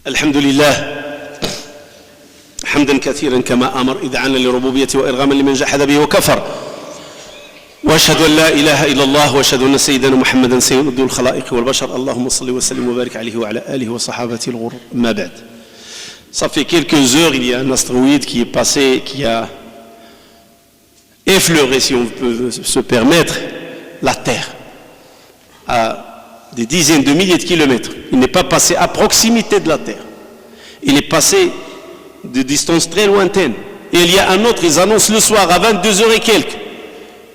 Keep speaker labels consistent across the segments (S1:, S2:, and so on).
S1: الحمد لله حمدا كثيرا كما أمر إذعانا لربوبيته وإرغاما لمن جحد به وكفر وأشهد أن لا إله إلا الله وأشهد أن سيدنا محمدا سيد الخلائق والبشر اللهم صل وسلم وبارك عليه وعلى آله وصحابته الغر ما بعد. Ça fait quelques heures, il y a un astéroïde qui est passé, qui a effleuré, si on peut se permettre, la Terre à des dizaines de milliers de kilomètres. Il n'est pas passé à proximité de la Terre. Il est passé de distance très lointaine. Et il y a un autre, ils annoncent le soir à 22h et quelques.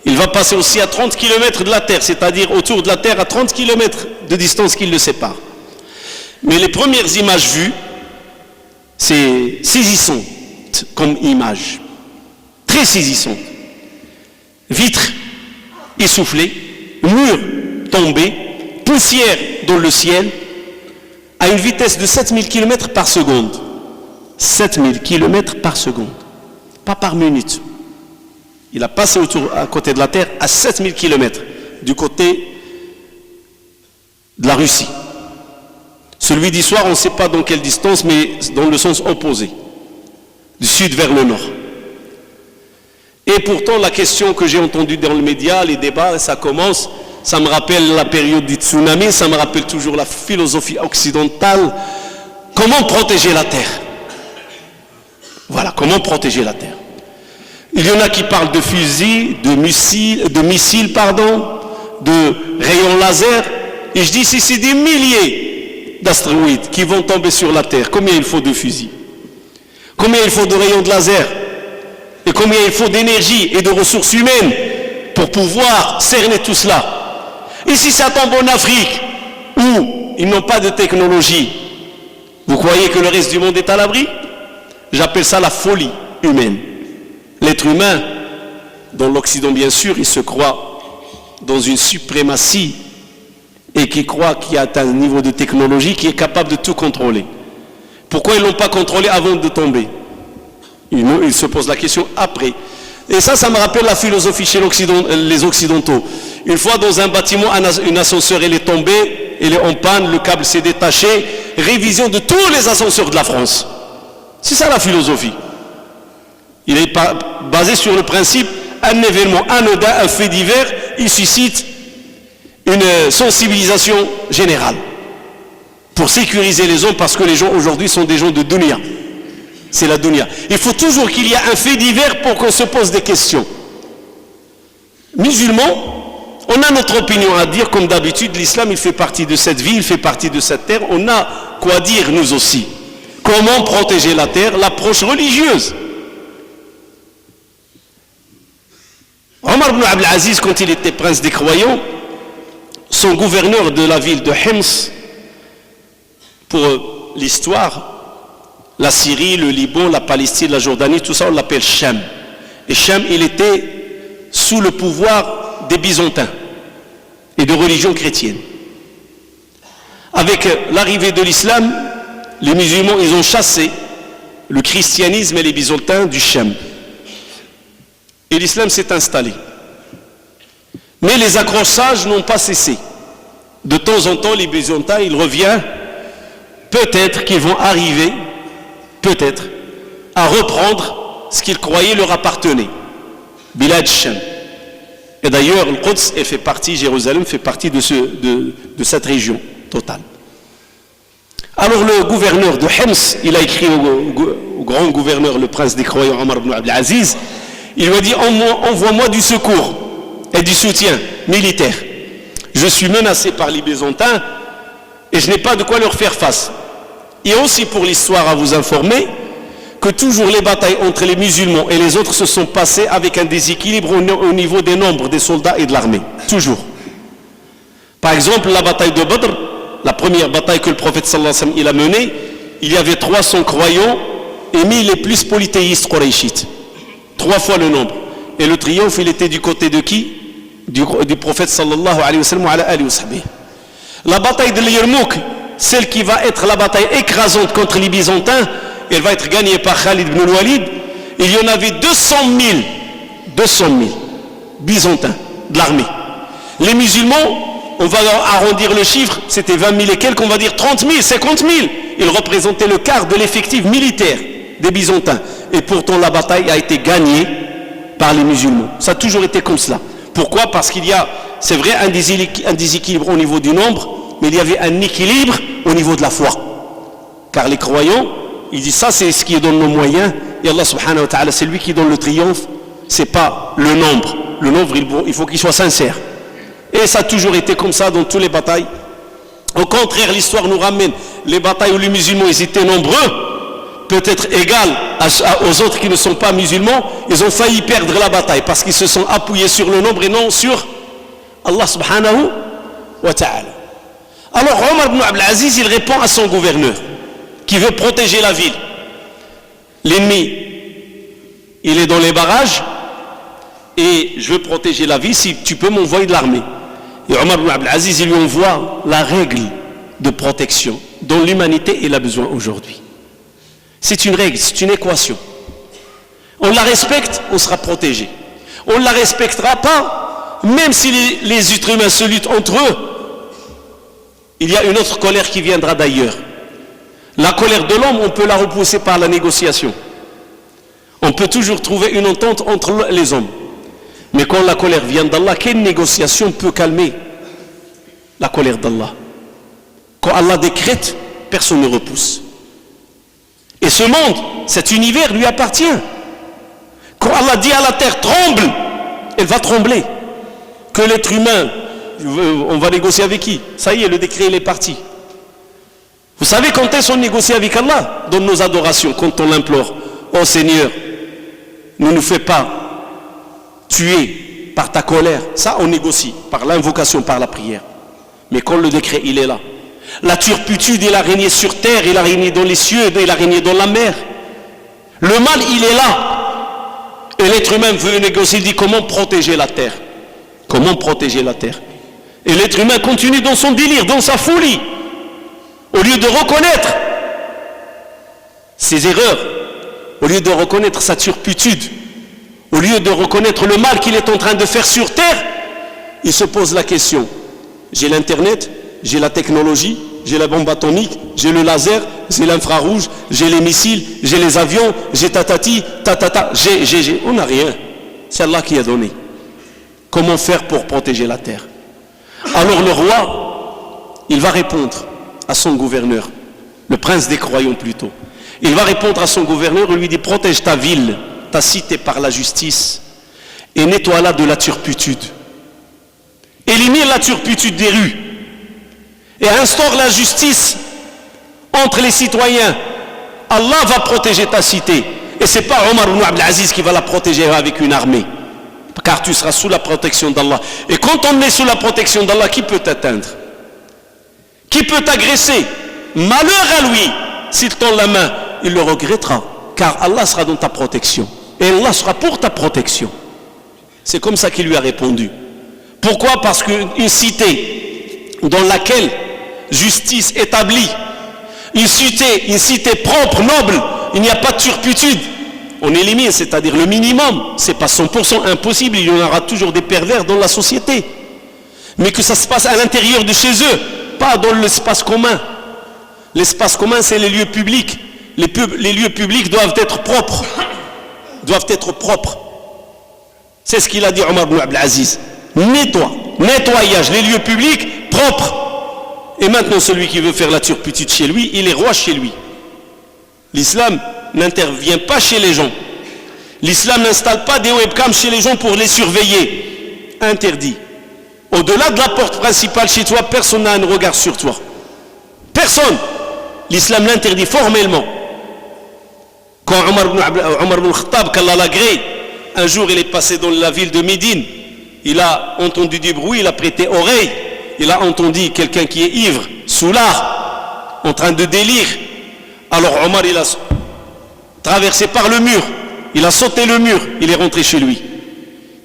S1: Il va passer aussi à 30 km de la Terre, c'est-à-dire autour de la Terre à 30 km de distance qui le sépare. Mais les premières images vues, c'est saisissant comme image. Très saisissant. Vitres essoufflées, murs tombés, poussière dans le ciel, à une vitesse de 7000 km par seconde. 7000 km par seconde, pas par minute. Il a passé à côté de la Terre à 7000 km du côté de la Russie. Celui d'histoire, on ne sait pas dans quelle distance, mais dans le sens opposé, du sud vers le nord. Et pourtant, la question que j'ai entendue dans le média, les débats, ça commence, ça me rappelle la période du tsunami, ça me rappelle toujours la philosophie occidentale. Comment protéger la Terre? Voilà, comment protéger la Terre. Il y en a qui parlent de fusils, de missiles, de rayons laser. Et je dis, si c'est des milliers d'astéroïdes qui vont tomber sur la Terre, combien il faut de fusils? Combien il faut de rayons de laser? Et combien il faut d'énergie et de ressources humaines pour pouvoir cerner tout cela? Et si ça tombe en Afrique, où ils n'ont pas de technologie, vous croyez que le reste du monde est à l'abri? J'appelle ça la folie humaine. L'être humain, dans l'Occident bien sûr, il se croit dans une suprématie et qui croit qu'il y a un niveau de technologie qui est capable de tout contrôler. Pourquoi ils ne l'ont pas contrôlé avant de tomber? Il se pose la question après. Et ça me rappelle la philosophie chez les Occidentaux. Une fois dans un bâtiment, une ascenseur elle est tombée, elle est en panne, le câble s'est détaché, révision de tous les ascenseurs de la France. C'est ça la philosophie. Il est basé sur le principe, un événement anodin, un fait divers, il suscite une sensibilisation générale pour sécuriser les hommes, parce que les gens aujourd'hui sont des gens de dunya. C'est la dunya. Il faut toujours qu'il y ait un fait divers pour qu'on se pose des questions. Musulmans, on a notre opinion à dire, comme d'habitude, l'islam il fait partie de cette vie, il fait partie de cette terre, on a quoi dire nous aussi. Comment protéger la terre? L'approche religieuse. Omar ibn Abdel Aziz, quand il était prince des croyants, son gouverneur de la ville de Hims, pour l'histoire, la Syrie, le Liban, la Palestine, la Jordanie, tout ça on l'appelle Cham. Et Cham, il était sous le pouvoir des Byzantins et de religion chrétienne. Avec l'arrivée de l'islam, les musulmans, ils ont chassé le christianisme et les byzantins du Cham. Et l'islam s'est installé. Mais les accrochages n'ont pas cessé. De temps en temps, les byzantins, ils reviennent. Peut-être qu'ils vont arriver, peut-être, à reprendre ce qu'ils croyaient leur appartenait. Bilad Cham. Et d'ailleurs, le Quds fait partie, Jérusalem fait partie de cette région totale. Alors le gouverneur de Hims, il a écrit au grand gouverneur, le prince des croyants, Omar ibn Abdel Aziz, il lui a dit, envoie-moi du secours et du soutien militaire. Je suis menacé par les Byzantins et je n'ai pas de quoi leur faire face. Et aussi pour l'histoire à vous informer que toujours les batailles entre les musulmans et les autres se sont passées avec un déséquilibre au niveau des nombres des soldats et de l'armée. Toujours. Par exemple, la bataille de Badr, la première bataille que le prophète sallallahu alayhi wa sallam il a menée, il y avait 300 croyants et 1000 les plus polythéistes qurayshites. 3 fois le nombre. Et le triomphe, il était du côté de qui? Du prophète sallallahu alayhi wa sallam wa ala alihi wa sahbihi. La bataille de Yarmouk, celle qui va être la bataille écrasante contre les Byzantins, elle va être gagnée par Khalid ibn al-Walid. Il y en avait 200 000 Byzantins de l'armée. Les musulmans, on va arrondir le chiffre, c'était 20 000 et quelques, on va dire 30 000, 50 000. Ils représentaient le quart de l'effectif militaire des Byzantins. Et pourtant la bataille a été gagnée par les musulmans. Ça a toujours été comme cela. Pourquoi? Parce qu'il y a, c'est vrai, un déséquilibre au niveau du nombre, mais il y avait un équilibre au niveau de la foi. Car les croyants, ils disent ça c'est ce qui donne nos moyens, et Allah subhanahu wa ta'ala, c'est lui qui donne le triomphe, c'est pas le nombre. Le nombre, il faut qu'il soit sincère. Et ça a toujours été comme ça dans toutes les batailles. Au contraire, l'histoire nous ramène les batailles où les musulmans ils étaient nombreux, peut-être égal aux autres qui ne sont pas musulmans, ils ont failli perdre la bataille parce qu'ils se sont appuyés sur le nombre et non sur Allah subhanahu wa ta'ala. Alors Omar ibn Abdel Aziz, il répond à son gouverneur qui veut protéger la ville. L'ennemi, il est dans les barrages et je veux protéger la ville, si tu peux m'envoyer de l'armée. Et Omar ibn Abdel Aziz, il lui envoie la règle de protection dont l'humanité a besoin aujourd'hui. C'est une règle, c'est une équation. On la respecte, on sera protégé. On ne la respectera pas, même si les êtres humains se luttent entre eux, il y a une autre colère qui viendra d'ailleurs. La colère de l'homme, on peut la repousser par la négociation. On peut toujours trouver une entente entre les hommes. Mais quand la colère vient d'Allah, quelle négociation peut calmer la colère d'Allah? Quand Allah décrète, personne ne repousse. Et ce monde, cet univers lui appartient. Quand Allah dit à la terre tremble, elle va trembler. Que l'être humain, on va négocier avec qui? Ça y est, le décret il est parti. Vous savez quand est-ce qu'on négocie avec Allah? Dans nos adorations, quand on l'implore. Oh Seigneur, ne nous fais pas tuer par ta colère. Ça on négocie, par l'invocation, par la prière. Mais quand le décret il est là, la turpitude il a régné sur terre, il a régné dans les cieux, il a régné dans la mer. Le mal il est là. Et l'être humain veut négocier, il dit comment protéger la terre. Comment protéger la terre? Et l'être humain continue dans son délire, dans sa folie. Au lieu de reconnaître ses erreurs, au lieu de reconnaître sa turpitude, au lieu de reconnaître le mal qu'il est en train de faire sur terre, il se pose la question. J'ai l'internet, j'ai la technologie, j'ai la bombe atomique, j'ai le laser, j'ai l'infrarouge, j'ai les missiles, j'ai les avions, j'ai tatati, tatata, j'ai. On n'a rien. C'est Allah qui a donné. Comment faire pour protéger la terre? Alors le roi, il va répondre à son gouverneur, le prince des croyants plutôt. Il va répondre à son gouverneur et lui dit protège ta ville, ta cité par la justice et nettoie-la de la turpitude. Élimine la turpitude des rues et instaure la justice entre les citoyens. Allah va protéger ta cité et c'est pas Omar ibn Abdel Aziz qui va la protéger avec une armée, car tu seras sous la protection d'Allah. Et quand on est sous la protection d'Allah, qui peut t'atteindre? Qui peut t'agresser? Malheur à lui, s'il tend la main, il le regrettera, car Allah sera dans ta protection et Allah sera pour ta protection. C'est comme ça qu'il lui a répondu. Pourquoi? Parce qu'une cité dans laquelle justice établie, une cité propre, noble, il n'y a pas de turpitude, on élimine, c'est-à-dire le minimum. C'est pas 100% impossible, il y en aura toujours des pervers dans la société, mais que ça se passe à l'intérieur de chez eux, pas dans l'espace commun. L'espace commun, c'est les lieux publics. Les lieux publics doivent être propres. C'est ce qu'il a dit Omar ibn Abdel Aziz. Nettoyage, les lieux publics propres. Et maintenant, celui qui veut faire la turpitude chez lui, il est roi chez lui. L'islam n'intervient pas chez les gens. L'islam n'installe pas des webcams chez les gens pour les surveiller. Interdit. Au-delà de la porte principale chez toi, personne n'a un regard sur toi. Personne. L'islam l'interdit formellement. Quand Omar ibn Khattab, qu'Allah l'agrée, un jour il est passé dans la ville de Médine, il a entendu du bruit, il a prêté oreille, il a entendu quelqu'un qui est ivre, soulard, en train de délire. Alors Omar il a traversé par le mur, il a sauté le mur, il est rentré chez lui.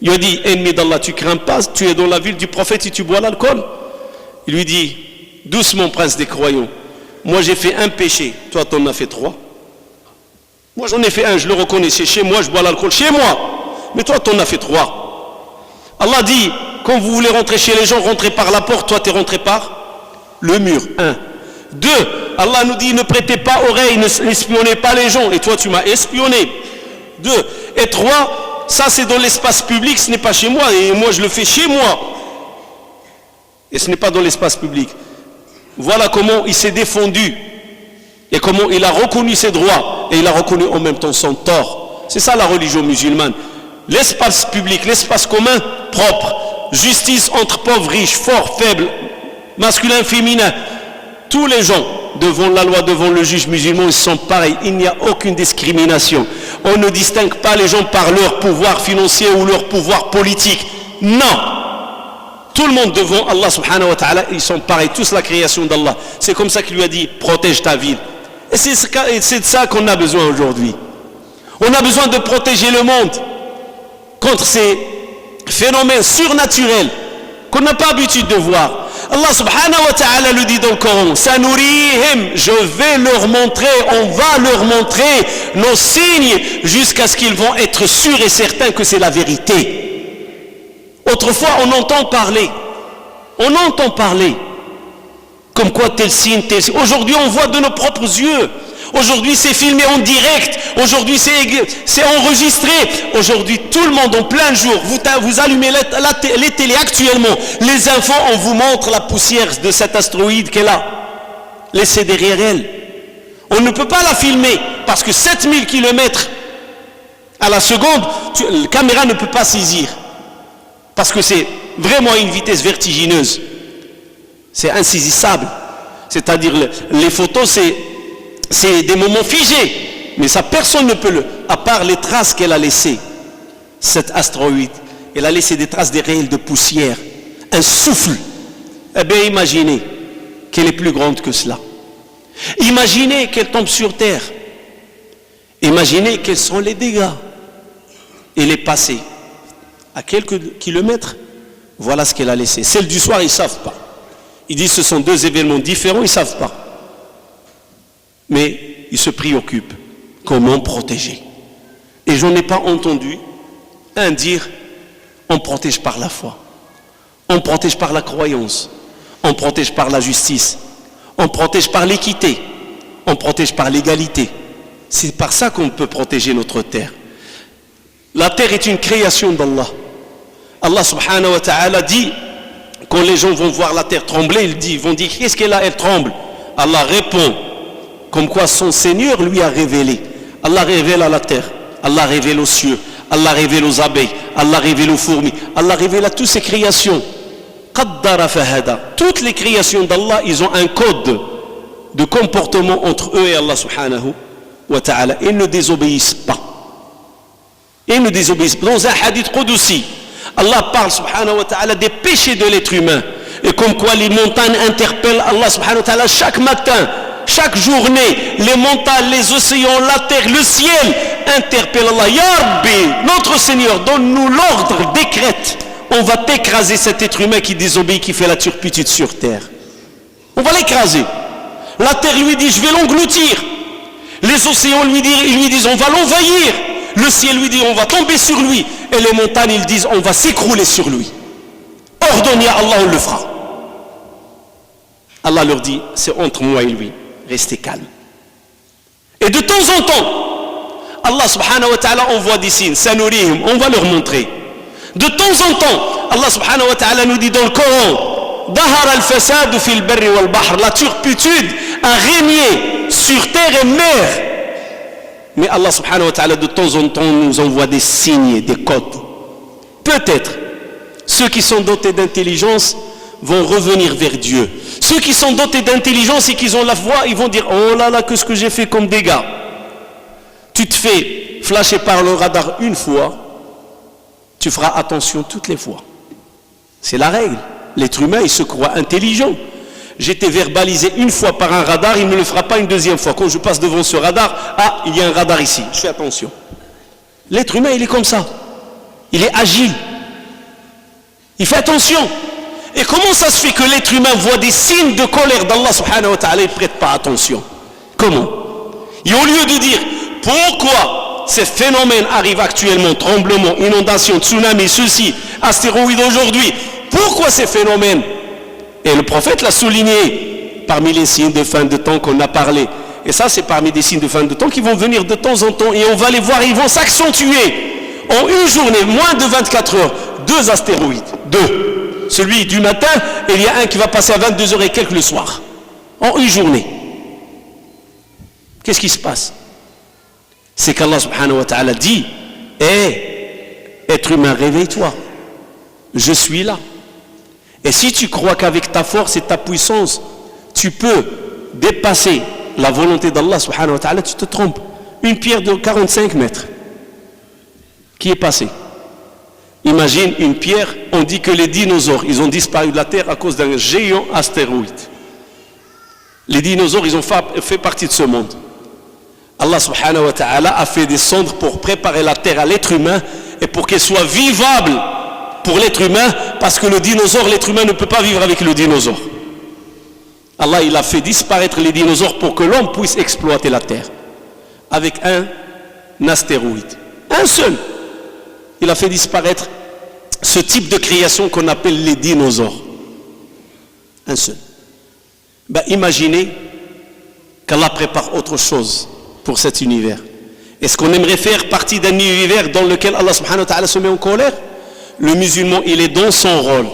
S1: Il lui a dit, ennemi d'Allah, tu crains pas, tu es dans la ville du prophète et tu bois l'alcool? Il lui dit, doucement prince des croyants, moi j'ai fait un péché, toi t'en as fait 3. Moi j'en ai fait un, je le reconnais, c'est chez moi, je bois l'alcool chez moi. Mais toi t'en as fait 3. Allah dit, quand vous voulez rentrer chez les gens, rentrez par la porte, toi t'es rentré par le mur. 1. 2, Allah nous dit, ne prêtez pas oreille, n'espionnez pas les gens. Et toi tu m'as espionné. 2. Et 3, ça c'est dans l'espace public, ce n'est pas chez moi. Et moi je le fais chez moi. Et ce n'est pas dans l'espace public. Voilà comment il s'est défendu. Et comment il a reconnu ses droits. Et il a reconnu en même temps son tort. C'est ça la religion musulmane. L'espace public, l'espace commun, propre. Justice entre pauvres, riches, forts, faibles, masculins, féminins. Tous les gens, devant la loi, devant le juge musulman, ils sont pareils. Il n'y a aucune discrimination. On ne distingue pas les gens par leur pouvoir financier ou leur pouvoir politique. Non. Tout le monde devant Allah subhanahu wa ta'ala, ils sont pareils. Tous la création d'Allah. C'est comme ça qu'il lui a dit, protège ta ville. Et c'est de ça qu'on a besoin aujourd'hui. On a besoin de protéger le monde contre ces phénomènes surnaturels qu'on n'a pas l'habitude de voir. Allah subhanahu wa ta'ala le dit dans le Coran, Sanurihim, je vais leur montrer, on va leur montrer nos signes jusqu'à ce qu'ils vont être sûrs et certains que c'est la vérité. Autrefois on entend parler comme quoi tel signe, tel signe. Aujourd'hui on voit de nos propres yeux. Aujourd'hui c'est filmé en direct. Aujourd'hui c'est enregistré. Aujourd'hui tout le monde en plein jour. Vous allumez les télés actuellement. Les infos, on vous montre la poussière de cet astéroïde qu'elle a laissée derrière elle. On ne peut pas la filmer parce que 7000 km à la seconde, la caméra ne peut pas saisir. Parce que c'est vraiment une vitesse vertigineuse. C'est insaisissable. C'est-à-dire les photos, c'est des moments figés. Mais ça, personne ne peut à part les traces qu'elle a laissées. Cet astéroïde, elle a laissé des traces des réels de poussière. Un souffle. Eh bien, imaginez qu'elle est plus grande que cela. Imaginez qu'elle tombe sur terre. Imaginez quels sont les dégâts. Elle est passée à quelques kilomètres. Voilà ce qu'elle a laissé. Celle du soir, ils ne savent pas. Ils disent que ce sont deux événements différents, ils ne savent pas. Mais ils se préoccupent. Comment protéger? Et je n'en ai pas entendu un dire on protège par la foi, on protège par la croyance, on protège par la justice, on protège par l'équité, on protège par l'égalité. C'est par ça qu'on peut protéger notre terre. La terre est une création d'Allah. Allah subhanahu wa ta'ala dit, quand les gens vont voir la terre trembler, ils vont dire qu'est-ce qu'elle a, elle tremble. Allah répond comme quoi son Seigneur lui a révélé. Allah révèle à la terre, Allah révèle aux cieux, Allah révèle aux abeilles, Allah révèle aux fourmis, Allah révèle à toutes ces créations. Qaddara fahada. Toutes les créations d'Allah, ils ont un code de comportement entre eux et Allah subhanahu wa ta'ala. Ils ne désobéissent pas. Ils ne désobéissent pas. Dans un hadith qudsi, Allah parle subhanahu wa ta'ala des péchés de l'être humain. Et comme quoi les montagnes interpellent Allah subhanahu wa ta'ala chaque matin, chaque journée. Les montagnes, les océans, la terre, le ciel interpellent Allah. Ya Rabbi, notre Seigneur, donne-nous l'ordre, décrète. On va t'écraser cet être humain qui désobéit, qui fait la turpitude sur terre. On va l'écraser. La terre lui dit, je vais l'engloutir. Les océans lui disent, on va l'envahir. Le ciel lui dit, on va tomber sur lui. Et les montagnes, ils disent, on va s'écrouler sur lui. Ordonne à Allah, on le fera. Allah leur dit, c'est entre moi et lui. Restez calme. Et de temps en temps, Allah subhanahu wa ta'ala envoie des signes. Sanurihim, on va leur montrer. De temps en temps, Allah subhanahu wa ta'ala nous dit dans le Coran, Dahar al-fasad fil barri wal bahr, la turpitude a régné sur terre et mer. Mais Allah subhanahu wa ta'ala de temps en temps nous envoie des signes, des codes. Peut-être ceux qui sont dotés d'intelligence vont revenir vers Dieu. Ceux qui sont dotés d'intelligence et qui ont la foi, ils vont dire, oh là là, qu'est-ce que j'ai fait comme dégâts. Tu te fais flasher par le radar une fois, tu feras attention toutes les fois. C'est la règle. L'être humain, il se croit intelligent. J'étais verbalisé une fois par un radar, il ne le fera pas une deuxième fois. Quand je passe devant ce radar, ah, il y a un radar ici, je fais attention. L'être humain, il est comme ça. Il est agile. Il fait attention. Et comment ça se fait que l'être humain voit des signes de colère d'Allah subhanahu wa ta'ala et ne prête pas attention? Comment? Et au lieu de dire pourquoi ces phénomènes arrivent actuellement, tremblements, inondations, tsunamis, ceci, astéroïdes aujourd'hui, pourquoi ces phénomènes? Et le prophète l'a souligné parmi les signes de fin de temps qu'on a parlé. Et ça, c'est parmi des signes de fin de temps qui vont venir de temps en temps et on va les voir, ils vont s'accentuer. En une journée, moins de 24 heures, 2 astéroïdes, 2. Celui du matin, et il y a un qui va passer à 22h et quelques le soir. En une journée. Qu'est-ce qui se passe? C'est qu'Allah subhanahu wa ta'ala dit, être humain, réveille-toi. Je suis là. Et si tu crois qu'avec ta force et ta puissance, tu peux dépasser la volonté d'Allah subhanahu wa ta'ala, tu te trompes. Une pierre de 45 mètres qui est passée. Imagine une pierre, on dit que les dinosaures, ils ont disparu de la Terre à cause d'un géant astéroïde. Les dinosaures, ils ont fait partie de ce monde. Allah subhanahu wa ta'ala a fait des sondes pour préparer la Terre à l'être humain et pour qu'elle soit vivable pour l'être humain, parce que le dinosaure, l'être humain ne peut pas vivre avec le dinosaure. Allah, il a fait disparaître les dinosaures pour que l'homme puisse exploiter la Terre avec un astéroïde. Un seul. Il a fait disparaître ce type de création qu'on appelle les dinosaures. Un seul. Imaginez qu'Allah prépare autre chose pour cet univers. Est-ce qu'on aimerait faire partie d'un univers dans lequel Allah subhanahu wa ta'ala se met en colère? Le musulman, il est dans son rôle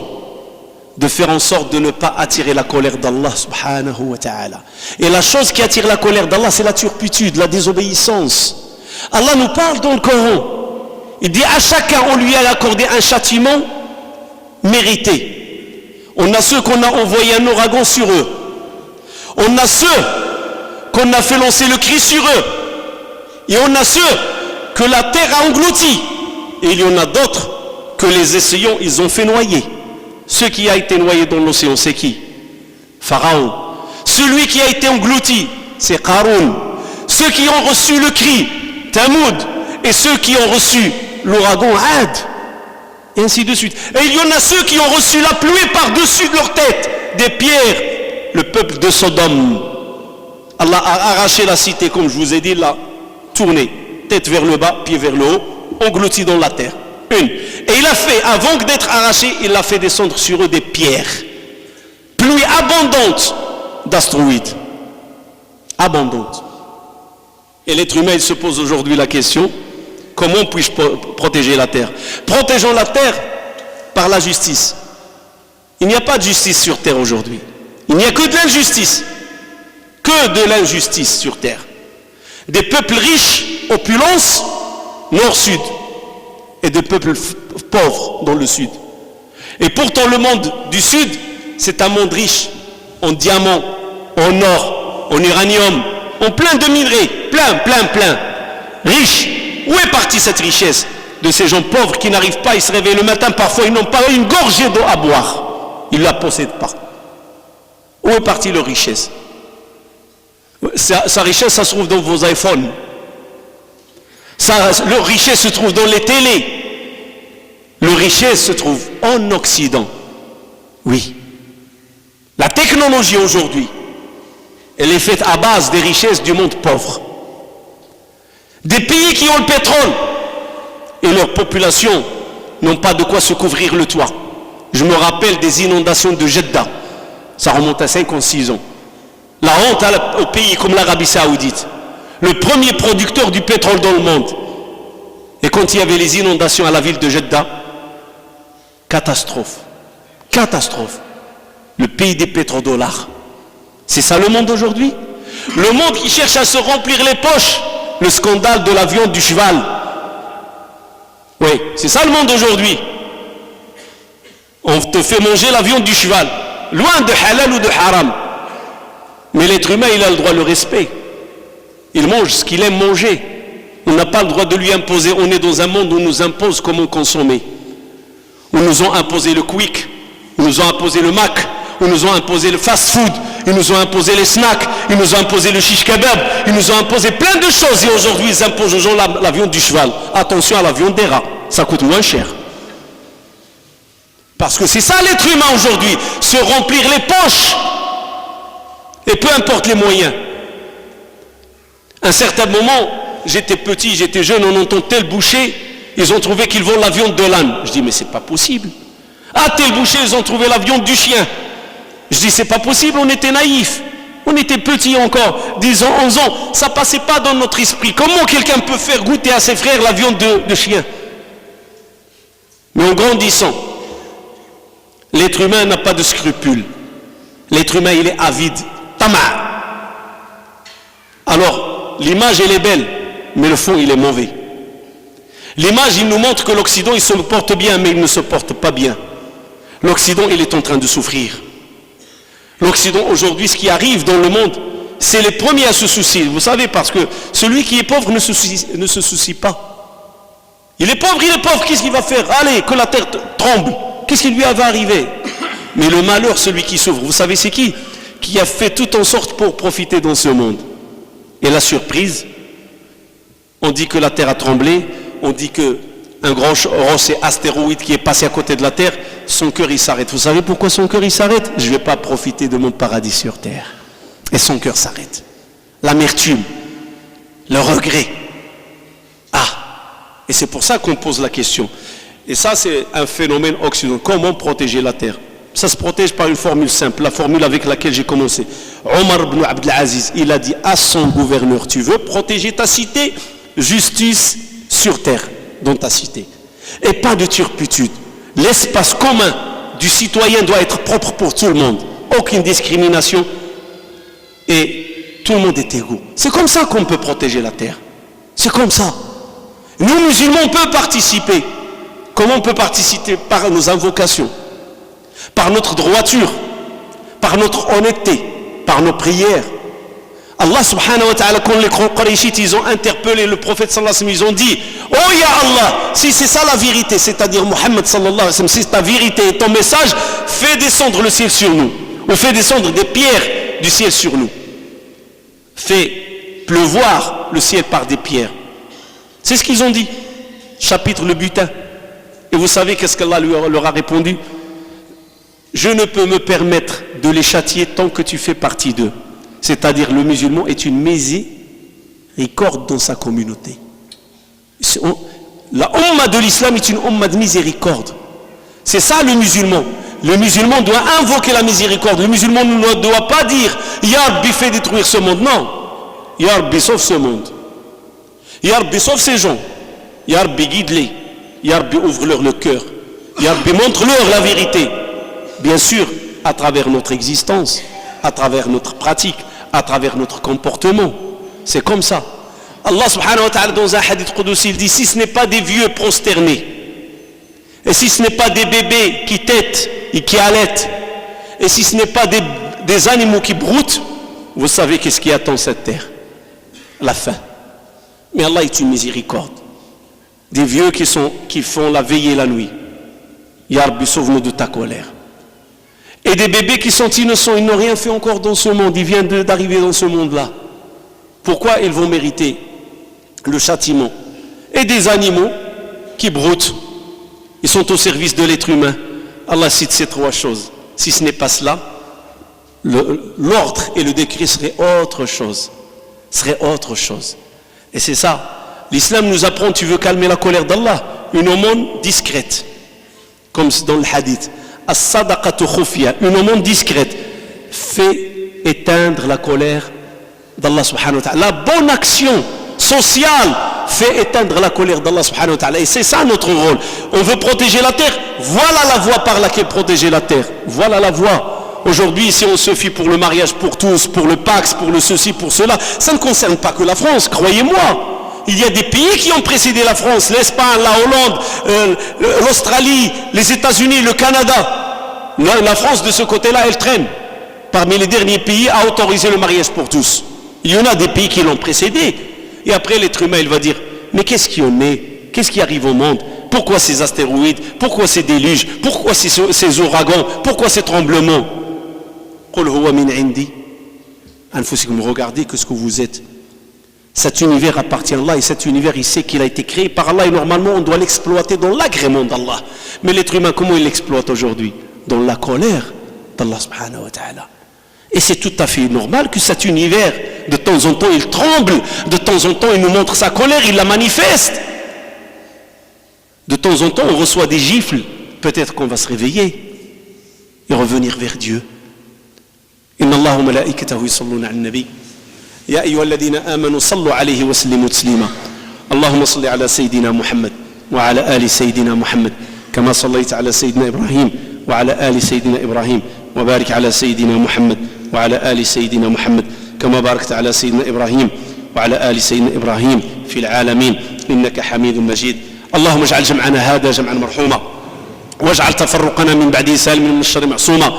S1: de faire en sorte de ne pas attirer la colère d'Allah subhanahu wa ta'ala. Et la chose qui attire la colère d'Allah, c'est la turpitude, la désobéissance. Allah nous parle dans le Coran. Il dit à chacun, on lui a accordé un châtiment mérité. On a ceux qu'on a envoyé un ouragan sur eux. On a ceux qu'on a fait lancer le cri sur eux. Et on a ceux que la terre a engloutis. Et il y en a d'autres que les essayants, ils ont fait noyer. Ceux qui a été noyé dans l'océan, c'est qui? Pharaon. Celui qui a été englouti, c'est Qaroun. Ceux qui ont reçu le cri, Tamoud. Et ceux qui ont reçu l'ouragan, Ad. Et ainsi de suite. Et il y en a ceux qui ont reçu la pluie par-dessus de leur tête, des pierres. Le peuple de Sodome. Allah a arraché la cité, comme je vous ai dit, là, tourné, tête vers le bas, pied vers le haut, englouti dans la terre. Une. Et il a fait, avant d'être arraché, il a fait descendre sur eux des pierres. Pluie abondante d'astéroïdes. Abondante. Et l'être humain, il se pose aujourd'hui la question, comment puis-je protéger la terre? Protégeons la terre par la justice. Il n'y a pas de justice sur terre aujourd'hui. Il n'y a que de l'injustice. Que de l'injustice sur terre. Des peuples riches, opulence, nord-sud. Et des peuples pauvres dans le sud. Et pourtant le monde du sud, c'est un monde riche en diamants, en or, en uranium, en plein de minerais, plein. Riche. Où est partie cette richesse de ces gens pauvres qui n'arrivent pas, ils se réveillent le matin, parfois ils n'ont pas une gorgée d'eau à boire. Ils ne la possèdent pas. Où est partie leur richesse? Sa richesse, ça se trouve dans vos iPhones. Leur richesse se trouve dans les télés. Leur richesse se trouve en Occident. Oui. La technologie aujourd'hui, elle est faite à base des richesses du monde pauvre. Des pays qui ont le pétrole et leur population n'ont pas de quoi se couvrir le toit. Je me rappelle des inondations de Jeddah. Ça remonte à 56 ans. La honte au pays comme l'Arabie Saoudite. Le premier producteur du pétrole dans le monde. Et quand il y avait les inondations à la ville de Jeddah, catastrophe. Le pays des pétrodollars. C'est ça le monde aujourd'hui? Le monde qui cherche à se remplir les poches. Le scandale de la viande du cheval. Oui, c'est ça le monde aujourd'hui. On te fait manger la viande du cheval. Loin de halal ou de haram. Mais l'être humain, il a le droit au respect. Il mange ce qu'il aime manger. On n'a pas le droit de lui imposer. On est dans un monde où on nous impose comment consommer. Où nous ont imposé le quick, où nous ont imposé le Mac, où nous ont imposé le fast-food, ils nous ont imposé les snacks, ils nous ont imposé le shish kebab, ils nous ont imposé plein de choses. Et aujourd'hui, ils imposent aux gens la viande du cheval. Attention à la viande des rats, ça coûte moins cher. Parce que c'est ça l'être humain aujourd'hui, se remplir les poches. Et peu importe les moyens. À un certain moment, j'étais petit, j'étais jeune, on entend tel boucher, ils ont trouvé qu'ils vendent la viande de l'âne. Je dis, mais c'est pas possible. Ah, tel boucher, ils ont trouvé la viande du chien. Je dis, c'est pas possible, on était naïfs. On était petits encore, 10 ans, 11 ans. Ça passait pas dans notre esprit. Comment quelqu'un peut faire goûter à ses frères la viande de chien? Mais en grandissant, l'être humain n'a pas de scrupules. L'être humain, il est avide. Tama. Alors, l'image, elle est belle, mais le fond, il est mauvais. L'image, il nous montre que l'Occident, il se porte bien, mais il ne se porte pas bien. L'Occident, il est en train de souffrir. L'Occident, aujourd'hui, ce qui arrive dans le monde, c'est les premiers à se soucier. Vous savez, parce que celui qui est pauvre ne se soucie pas. Il est pauvre, qu'est-ce qu'il va faire? Allez, que la terre tremble. Qu'est-ce qui lui va arriver? Mais le malheur, celui qui souffre, vous savez c'est qui? Qui a fait tout en sorte pour profiter dans ce monde. Et la surprise, on dit que la terre a tremblé, on dit que un grand astéroïde qui est passé à côté de la terre, son cœur il s'arrête. Vous savez pourquoi son cœur il s'arrête? Je ne vais pas profiter de mon paradis sur terre. Et son cœur s'arrête. L'amertume, le regret. Et c'est pour ça qu'on pose la question. Et ça c'est un phénomène occidental. Comment protéger la terre? Ça se protège par une formule simple, la formule avec laquelle j'ai commencé. Omar ibn Abdelaziz, il a dit à son gouverneur, tu veux protéger ta cité? Justice sur terre, dans ta cité. Et pas de turpitude. L'espace commun du citoyen doit être propre pour tout le monde. Aucune discrimination. Et tout le monde est égaux. C'est comme ça qu'on peut protéger la terre. C'est comme ça. Nous, musulmans, on peut participer. Comment on peut participer? Par nos invocations, par notre droiture, par notre honnêteté, par nos prières. Allah subhanahu wa ta'ala, quand les Qurayshites, ils ont interpellé le prophète sallallahu alayhi wa sallam, ils ont dit, oh ya Allah, si c'est ça la vérité, c'est-à-dire Muhammad sallallahu alayhi wa sallam, si c'est ta vérité et ton message, fais descendre le ciel sur nous, ou fais descendre des pierres du ciel sur nous. Fais pleuvoir le ciel par des pierres. C'est ce qu'ils ont dit. Chapitre le butin. Et vous savez qu'est-ce qu'Allah leur a répondu? Je ne peux me permettre de les châtier tant que tu fais partie d'eux. C'est-à-dire le musulman est une miséricorde dans sa communauté. La umma de l'islam est une umma de miséricorde. C'est ça le musulman. Le musulman doit invoquer la miséricorde. Le musulman ne doit pas dire Ya Rabbi fait détruire ce monde. Non. Ya Rabbi sauve ce monde. Ya Rabbi sauve ces gens. Ya Rabbi guide-les. Ya Rabbi ouvre-leur le cœur. Ya Rabbi montre-leur la vérité. Bien sûr, à travers notre existence, à travers notre pratique, à travers notre comportement. C'est comme ça. Allah subhanahu wa ta'ala dans un hadith qudsi, il dit, si ce n'est pas des vieux prosternés, et si ce n'est pas des bébés qui têtent et qui allaitent, et si ce n'est pas des animaux qui broutent, vous savez qu'est-ce qui attend cette terre? La faim. Mais Allah est une miséricorde. Des vieux qui font la veille et la nuit. Ya Rabbi, sauve-nous de ta colère. Et des bébés qui sont innocents, ils n'ont rien fait encore dans ce monde, ils viennent d'arriver dans ce monde-là. Pourquoi ils vont mériter le châtiment? Et des animaux qui broutent, ils sont au service de l'être humain. Allah cite ces trois choses. Si ce n'est pas cela, l'ordre et le décret seraient autre chose. Et c'est ça. L'islam nous apprend, tu veux calmer la colère d'Allah, une aumône discrète, comme dans le hadith. As-sadaqatu khufya, une aumône discrète, fait éteindre la colère d'Allah subhanahu wa ta'ala. La bonne action sociale fait éteindre la colère d'Allah subhanahu wa ta'ala. Et c'est ça notre rôle. On veut protéger la terre. Voilà la voie par laquelle protéger la terre. Voilà la voie. Aujourd'hui, si on se fie pour le mariage pour tous, pour le Pax, pour le ceci, pour cela, ça ne concerne pas que la France, croyez-moi. Il y a des pays qui ont précédé la France, l'Espagne, la Hollande, l'Australie, les États-Unis, le Canada. La France, de ce côté-là, elle traîne. Parmi les derniers pays à autoriser le mariage pour tous. Il y en a des pays qui l'ont précédé. Et après, l'être humain, il va dire, mais qu'est-ce qui en est? Qu'est-ce qui arrive au monde? Pourquoi ces astéroïdes? Pourquoi ces déluges? Pourquoi ces ouragans? Pourquoi ces tremblements? Qul huwa min indi. Regardez que ce que vous êtes. Cet univers appartient à Allah et cet univers, il sait qu'il a été créé par Allah et normalement on doit l'exploiter dans l'agrément d'Allah. Mais l'être humain, comment il l'exploite aujourd'hui? Dans la colère d'Allah subhanahu wa ta'ala. Et c'est tout à fait normal que cet univers, de temps en temps, il tremble, de temps en temps, il nous montre sa colère, il la manifeste. De temps en temps, on reçoit des gifles. Peut-être qu'on va se réveiller et revenir vers Dieu. Inna Allah wa malaikatahu yusalluna 'alan nabi. Ya ayyuhalladhina amanu sallu 'alayhi wa sallimu taslima. Allahumma salli 'ala sayyidina Muhammad wa 'ala ali sayyidina Muhammad kama sallaita 'ala sayyidina Ibrahim wa 'ala ali sayyidina Ibrahim wa barik 'ala sayyidina Muhammad wa 'ala ali sayyidina Muhammad kama barakta 'ala sayyidina Ibrahim wa 'ala ali sayyidina Ibrahim fil 'alamin innaka Hamidun Majid. اللهم اجعل جمعنا هذا جمعا مرحوما واجعل تفرقنا من بعده سالما من الشر معصوما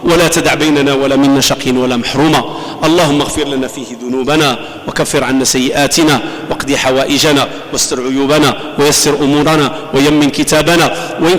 S1: ولا تدع بيننا ولا منا شقي ولا محروما اللهم اغفر لنا فيه ذنوبنا وكفر عنا سيئاتنا واقض حوائجنا واستر عيوبنا ويسر امورنا ويمن كتابنا وان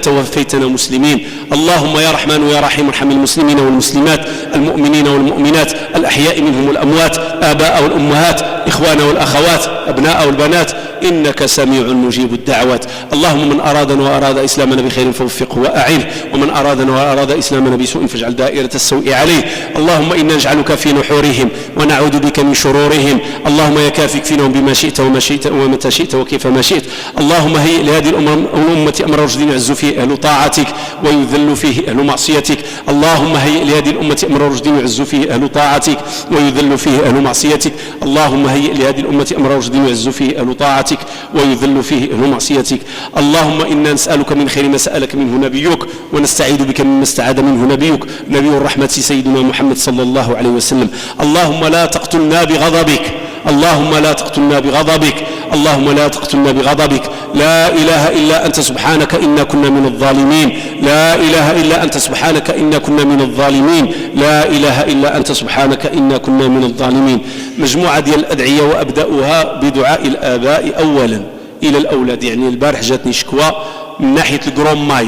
S1: توفيتنا مسلمين اللهم يا رحمن ويا رحيم ارحم المسلمين والمسلمات المؤمنين والمؤمنات الاحياء منهم والاموات اباء والامهات اخوان والاخوات ابناء والبنات إنك سميع مجيب الدعوات اللهم من أرادنا وأراد إسلامنا بخير فوفقه وأعنه ومن أرادنا وأراد إسلامنا بسوء فاجعل دائرة السوء عليه اللهم إنا نجعلك في نحورهم ونعوذ بك من شرورهم اللهم يا كافك فينا بما شئت وما شئت ومتى شئت وكيف ما شئت اللهم هيئ لهذه الأمة أمر رشد يعز فيه أهل طاعتك ويذل فيه أهل معصيتك اللهم هيئ لهذه الأمة أمر رشد يعز فيه أهل طاعتك ويذل فيه أهل معصيتك اللهم هيئ لهذه الأمة أمر رشد يعز فيه أهل طاعتك ويذل فيه أهل معصيتك اللهم إنا نسألك من خير ما سألك منه نبيك ونستعيذ بك مما استعاذ منه نبيك نبي الرحمة سيدنا محمد صلى الله عليه وسلم اللهم لا تقتلنا بغضبك اللهم لا تقتلنا بغضبك اللهم لا تقتلنا بغضبك لا إله إلا أنت سبحانك إنا كنا من الظالمين لا إله إلا أنت سبحانك إنا كنا من الظالمين لا إله إلا أنت سبحانك إنا كنا من الظالمين مجموعة ديال الأدعية وأبدأها بدعاء الآباء أولا إلى الأولاد يعني البارح جاتني شكوى من ناحية الجروم ماي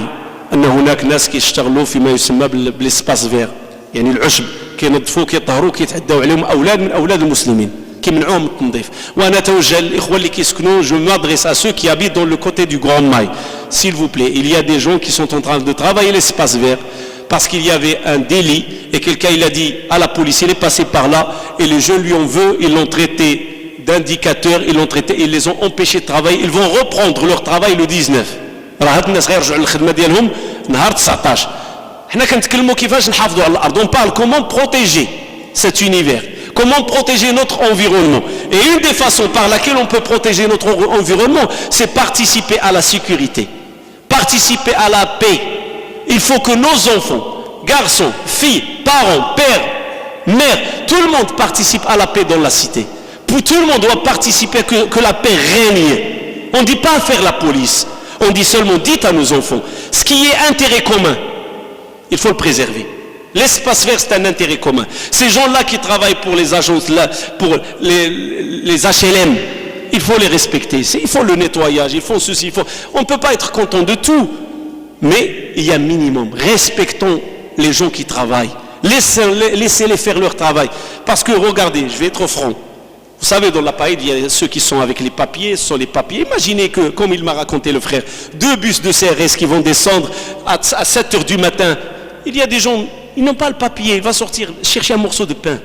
S1: أن هناك ناس كيشتغلوا فيما يسمى بالسباس فير يعني العشب كينظفوا كيطهروا كيتعداو عليهم أولاد من أولاد المسلمين كيمنعوهم من التنظيف وانا توجه للاخوه اللي كيسكنوا je m'adresse à ceux qui habitent dans le côté du Grand Mail s'il vous plaît il y a des gens qui sont en train de travailler l'espace vert parce qu'il y avait un délit et quelqu'un il a dit à la police il est passé par là et les jeunes lui en veulent ils l'ont traité d'indicateurs ils l'ont traité ils les ont empêchés de travailler ils vont reprendre leur travail le 19 راه هاد الناس غيرجعوا للخدمه ديالهم نهار 19 حنا كنتكلموا كيفاش نحافظوا على الارض on parle comment protéger cet univers comment protéger notre environnement. Et une des façons par laquelle on peut protéger notre environnement, c'est participer à la sécurité, participer à la paix. Il faut que nos enfants, garçons, filles, parents, pères, mères, tout le monde participe à la paix dans la cité. Tout le monde doit participer que la paix règne. On ne dit pas faire la police, on dit seulement dites à nos enfants, ce qui est intérêt commun, il faut le préserver. L'espace vert, c'est un intérêt commun. Ces gens-là qui travaillent pour les agences, là, pour les HLM, il faut les respecter. Il faut le nettoyage, il faut ceci, on ne peut pas être content de tout. Mais il y a un minimum. Respectons les gens qui travaillent. Laissez-les faire leur travail. Parce que, regardez, je vais être franc. Vous savez, dans la paille, il y a ceux qui sont avec les papiers, ce sont les papiers. Imaginez que, comme il m'a raconté le frère, 2 bus de CRS qui vont descendre à 7 h du matin. Il y a des gens... Ils n'ont pas le papier, il va sortir chercher un morceau de pain.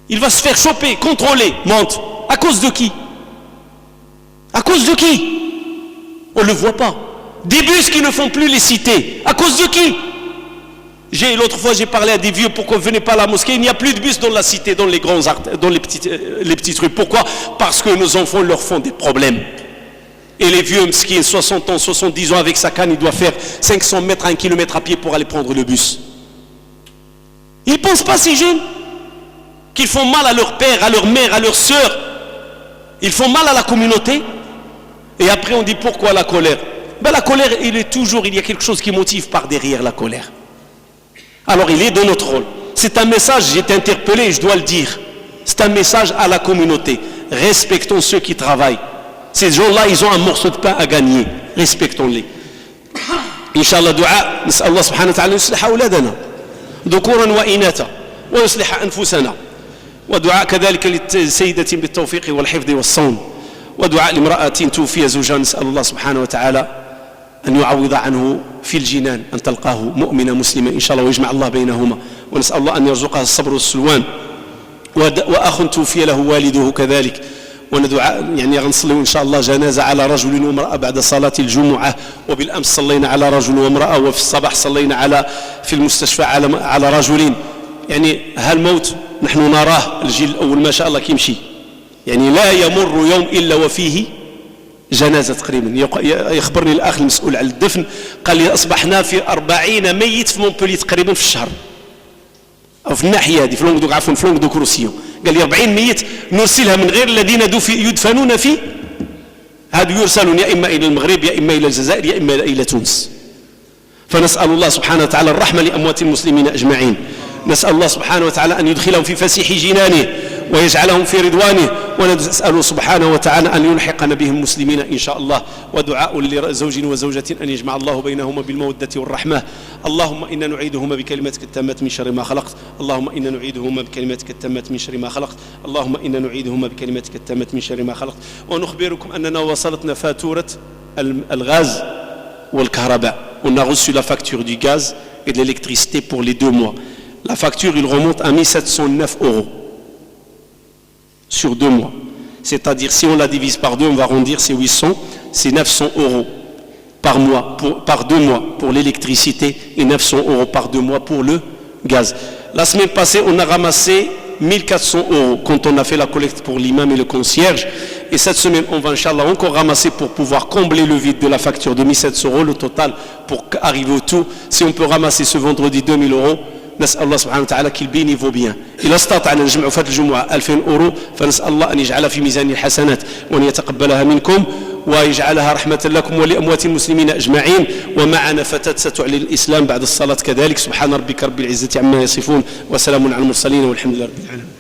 S1: Il va se faire choper, contrôler, monte. À cause de qui? À cause de qui? On ne le voit pas. Des bus qui ne font plus les cités. À cause de qui? L'autre fois j'ai parlé à des vieux, pourquoi vous ne venez pas à la mosquée? Il n'y a plus de bus dans la cité, dans les grands dans les petites rues. Pourquoi? Parce que nos enfants leur font des problèmes. Et les vieux, qui ont 60 ans, 70 ans avec sa canne, il doit faire 500 mètres à 1 kilomètre à pied pour aller prendre le bus. Ils ne pensent pas ces jeunes qu'ils font mal à leur père, à leur mère, à leur sœur. Ils font mal à la communauté. Et après on dit pourquoi la colère? La colère, il y a quelque chose qui motive par derrière la colère. Alors il est dans notre rôle. C'est un message, j'ai été interpellé et je dois le dire. C'est un message à la communauté. Respectons ceux qui travaillent. Ces gens-là, ils ont un morceau de pain à gagner. Respectons-les. Inch'Allah, dua, نسأل الله سبحانه وتعالى يصلح أولادنا ذكورا وإناثا ويصلح أنفسنا ودعاء كذلك للسيدة بالتوفيق والحفظ والصون، ودعاء لامرأة توفي زوجها، نسأل الله سبحانه وتعالى أن يعوض عنه في الجنان، أن تلقاه مؤمنة مسلمة إن شاء الله ويجمع الله بينهما، ونسأل الله أن يرزقها الصبر والسلوان. وأخ توفي له والده كذلك، وندعاء يعني غنصلي إن شاء الله جنازة على رجل وامرأة بعد صلاة الجمعة، وبالأمس صلينا على رجل وامرأة، وفي الصباح صلينا في المستشفى على رجلين. يعني هالموت نحن نراه الجيل الأول ما شاء الله كيمشي، يعني لا يمر يوم إلا وفيه جنازة تقريبا. يخبرني الأخ المسؤول على الدفن قال لي أصبحنا في 40 ميت في مونبولي تقريبا في الشهر، أو في الناحية هذه في لونغدوك، عفوا في لونغدوك روسيو. قال لي 40 ميت نرسلها من غير الذين يدفنون فيه، هذا يرسلون يا إما إلى المغرب يا إما إلى الجزائر يا إما إلى تونس. فنسأل الله سبحانه وتعالى الرحمة لأموات المسلمين أجمعين، نسأل الله سبحانه وتعالى أن يدخلهم في فسيح جنانه ويجعلهم في رضوانه، ونسأل سبحانه وتعالى أن يلحقنا بهم مسلمين إن شاء الله. ودعاء لزوج وزوجة أن يجمع الله بينهما بالمودة والرحمة. اللهم إنا نعيدهما بكلمتك التامات من شر ما خلقت، اللهم إنا نعيدهما بكلمتك التامات من شر ما خلقت، اللهم إنا نعيدهما بكلمتك التامات من شر ما خلقت. ونخبركم أننا وصلتنا فاتورة الغاز والكهرباء. On a reçu la facture du gaz et de l'électricité pour les 2 mois. La facture, il remonte à 1709 € sur 2 mois. C'est-à-dire, si on la divise par 2, on va arrondir, c'est 800, c'est 900 € par mois, par 2 mois pour l'électricité, et 900 € par 2 mois pour le gaz. La semaine passée, on a ramassé 1400 € quand on a fait la collecte pour l'imam et le concierge. Et cette semaine, on va, Inch'Allah, encore ramasser pour pouvoir combler le vide de la facture de 1700 €, le total, pour arriver au tout. Si on peut ramasser ce vendredi 2000 €, نسأل الله سبحانه وتعالى qu'il bénéficie bien. إذا استطعنا نجمع في الجمعة 2000 € فنسأل الله أن يجعلها في ميزان الحسنات وأن يتقبلها منكم ويجعلها رحمة لكم ولأموات المسلمين أجمعين. ومعنا فتاة ستعلن الإسلام بعد الصلاة كذلك. سبحان ربك رب العزة عما يصفون وسلام على المرسلين والحمد لله رب العالمين.